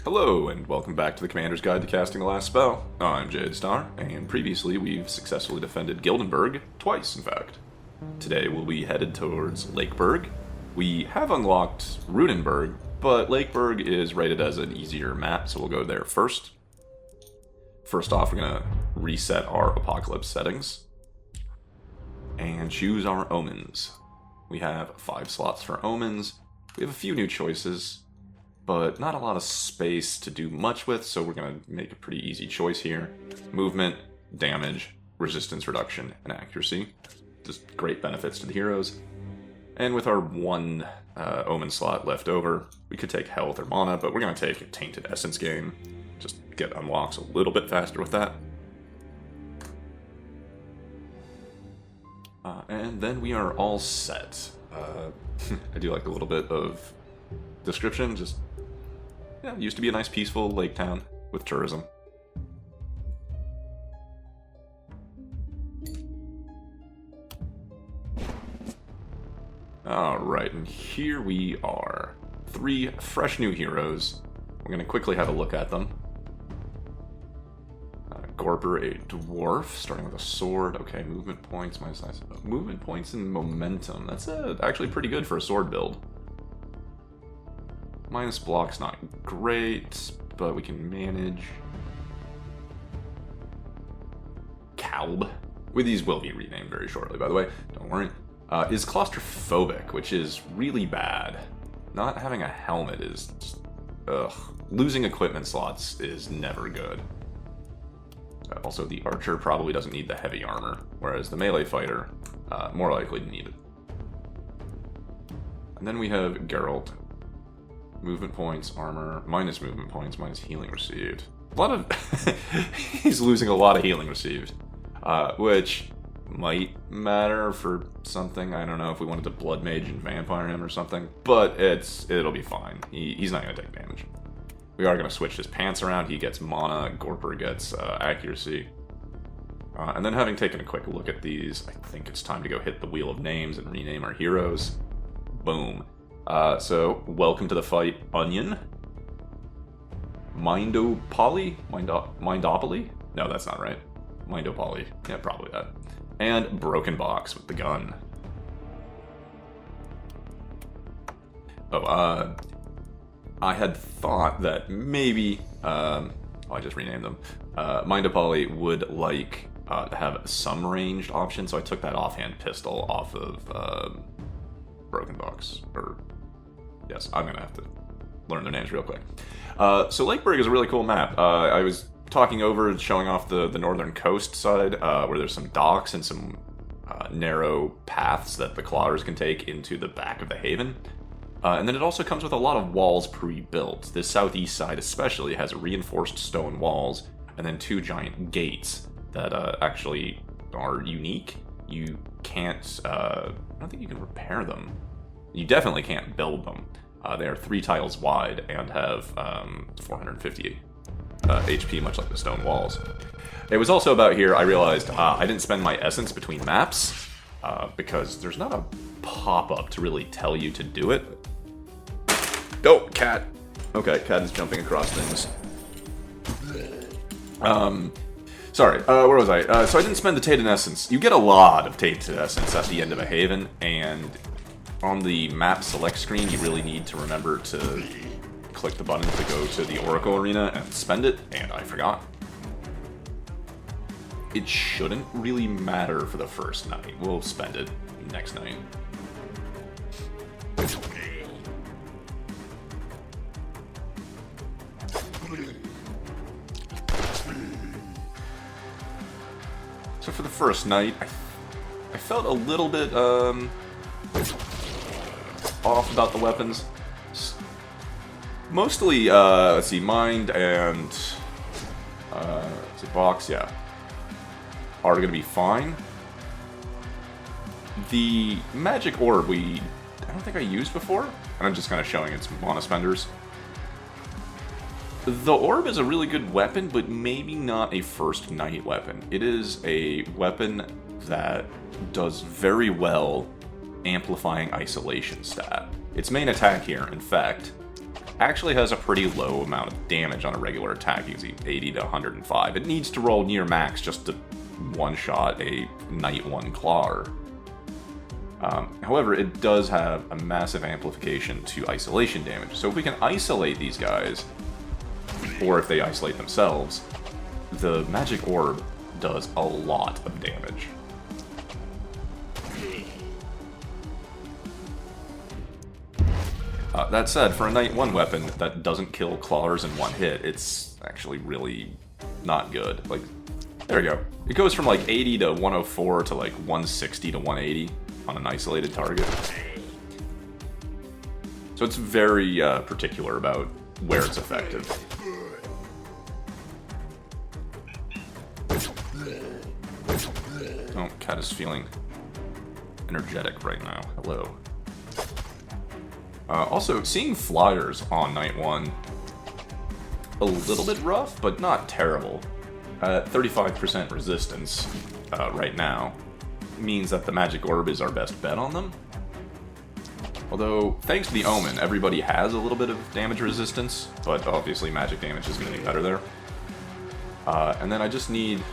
Hello, and welcome back to the Commander's Guide to Casting the Last Spell. I'm Jade Star, and previously we've successfully defended Gildenberg, twice in fact. Today we'll be headed towards Lakeberg. We have unlocked Rudenberg, but Lakeberg is rated as an easier map, so we'll go there first. First off, we're going to reset our Apocalypse settings, and choose our Omens. We have 5 slots for Omens. We have a few new choices, but not a lot of space to do much with, so we're going to make a pretty easy choice here. Movement, damage, resistance reduction, and accuracy. Just great benefits to the heroes. And with our one Omen slot left over, we could take health or mana, but we're going to take a Tainted Essence gain. Just get unlocks a little bit faster with that. And then we are all set. I do like a little bit of description, just yeah, it used to be a nice peaceful lake town with tourism. Alright, and here we are. 3 fresh new heroes. We're going to quickly have a look at them. Gorper, a dwarf, starting with a sword. Okay, movement points, minus size. Movement points and momentum. That's actually pretty good for a sword build. Minus block's not great, but we can manage. Kalb. These will be renamed very shortly, by the way. Don't worry. Is claustrophobic, which is really bad. Not having a helmet is just, ugh. Losing equipment slots is never good. Also, the archer probably doesn't need the heavy armor, whereas the melee fighter, more likely to need it. And then we have Geralt. Movement points, armor, minus movement points, minus healing received. A lot of... he's losing a lot of healing received, which might matter for something. I don't know if we wanted to blood mage and vampire him or something, but it'll be fine. He's not going to take damage. We are going to switch his pants around. He gets mana, Gorper gets accuracy. And then having taken a quick look at these, I think it's time to go hit the Wheel of Names and rename our heroes. Boom. So, welcome to the fight, Onion. Mindopoly? Mindopoly? No, that's not right. Mindopoly. Yeah, probably that. And Broken Box with the gun. Oh, I had thought that maybe, I just renamed them, Mindopoly would like to have some ranged option, so I took that offhand pistol off of Broken Box, or, yes, I'm gonna have to learn their names real quick. So Lakeberg is a really cool map. I was talking over, showing off the northern coast side, where there's some docks and some narrow paths that the clawers can take into the back of the haven. And then it also comes with a lot of walls pre-built. The southeast side especially has reinforced stone walls, and then 2 giant gates that actually are unique. You can't, I don't think you can repair them. You definitely can't build them. They are 3 tiles wide and have 450 HP, much like the stone walls. It was also about here, I realized I didn't spend my essence between maps, because there's not a pop-up to really tell you to do it. Oh, cat. Okay, cat is jumping across things. Sorry, where was I? So I didn't spend the Tainted Essence. You get a lot of Tainted Essence at the end of a haven, and on the map select screen, you really need to remember to click the button to go to the Oracle Arena and spend it, and I forgot. It shouldn't really matter for the first night. We'll spend it next night. So for the first night, I felt a little bit off about the weapons. Mostly, let's see, Mind and let's see, Box, yeah, are going to be fine. The Magic Orb I don't think I used before, and I'm just kind of showing its mana spenders. The Orb is a really good weapon, but maybe not a first night weapon. It is a weapon that does very well amplifying isolation stat. Its main attack here, in fact, actually has a pretty low amount of damage on a regular attack, using 80 to 105. It needs to roll near max just to one-shot a Knight 1 Claw. However, it does have a massive amplification to isolation damage. So if we can isolate these guys, or if they isolate themselves, the magic orb does a lot of damage. That said, for a Knight 1 weapon that doesn't kill clawers in one hit, it's actually really not good. Like, there we go. It goes from like 80 to 104 to like 160 to 180 on an isolated target. So it's very particular about where it's effective. Oh, Cat is feeling energetic right now. Hello. Also, seeing flyers on Knight 1, a little bit rough, but not terrible. 35% resistance right now means that the magic orb is our best bet on them. Although, thanks to the Omen, everybody has a little bit of damage resistance, but obviously magic damage is going to be better there. And then I just need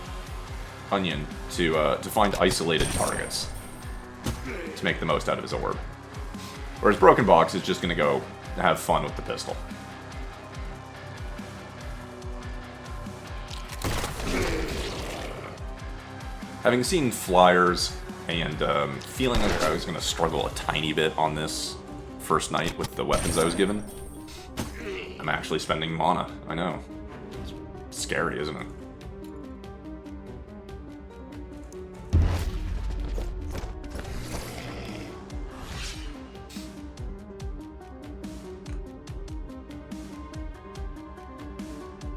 Onion to find isolated targets to make the most out of his orb. Whereas Broken Box is just going to go have fun with the pistol. Having seen flyers and feeling like I was going to struggle a tiny bit on this first night with the weapons I was given, I'm actually spending mana. I know. It's scary, isn't it?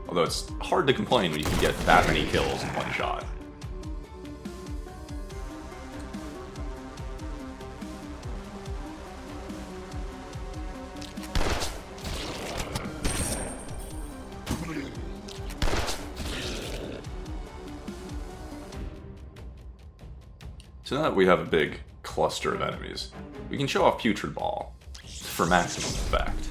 Although it's hard to complain when you can get that many kills in one shot. So now that we have a big cluster of enemies, we can show off Putrid Ball for maximum effect.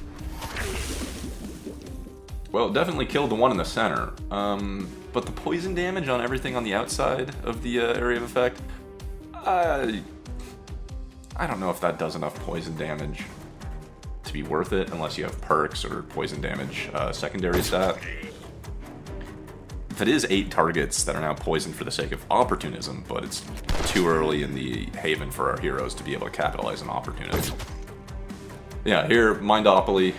Well, it definitely killed the one in the center, but the poison damage on everything on the outside of the area of effect, I don't know if that does enough poison damage to be worth it, unless you have perks or poison damage secondary stat. If it is 8 targets that are now poisoned for the sake of opportunism, but it's too early in the haven for our heroes to be able to capitalize on opportunism. Yeah, here, Mindopoly,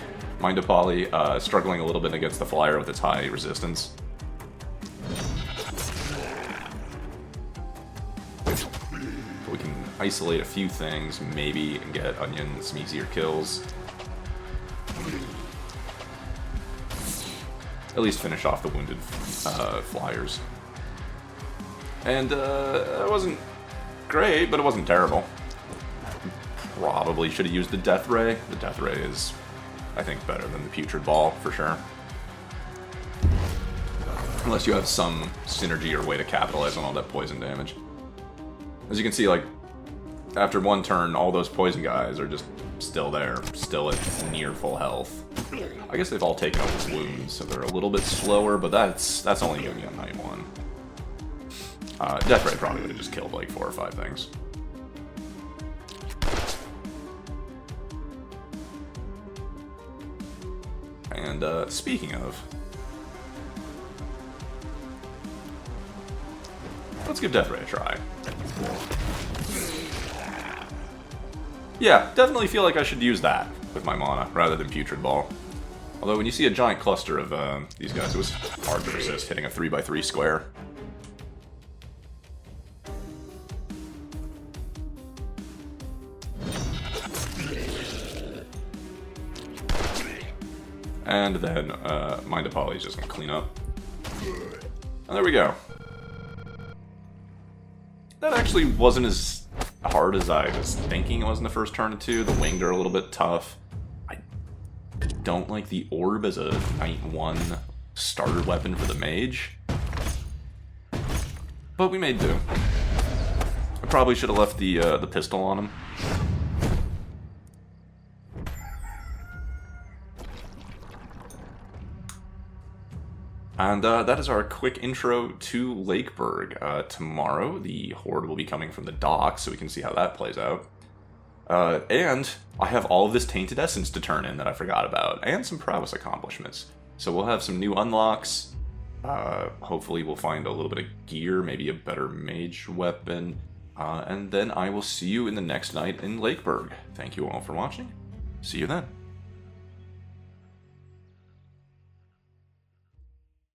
struggling a little bit against the flyer with its high resistance. But we can isolate a few things, maybe, and get Onion some easier kills. At least finish off the wounded flyers. And it wasn't great, but it wasn't terrible. Probably should have used the Death Ray. The Death Ray is, I think, better than the Putrid Ball, for sure. Unless you have some synergy or way to capitalize on all that poison damage. As you can see, like, after one turn, all those poison guys are just still there, still at near full health. I guess they've all taken over wounds, so they're a little bit slower, but that's only going to be on Night 1. Death Ray probably would have just killed like 4 or 5 things. And speaking of, let's give Death Ray a try. Yeah, definitely feel like I should use that with my mana rather than Putrid Ball. Although when you see a giant cluster of these guys, it was hard to resist hitting a 3x3 square. And then Mindopoly is just going to clean up. And there we go. That actually wasn't as hard as I was thinking it was in the first turn or two. The winged are a little bit tough. I don't like the orb as a Knight 1 starter weapon for the mage. But we made do. I probably should have left the pistol on him. And that is our quick intro to Lakeberg. Tomorrow, the Horde will be coming from the docks, so we can see how that plays out. And I have all of this Tainted Essence to turn in that I forgot about, and some prowess accomplishments. So we'll have some new unlocks. Hopefully we'll find a little bit of gear, maybe a better mage weapon. And then I will see you in the next night in Lakeberg. Thank you all for watching. See you then.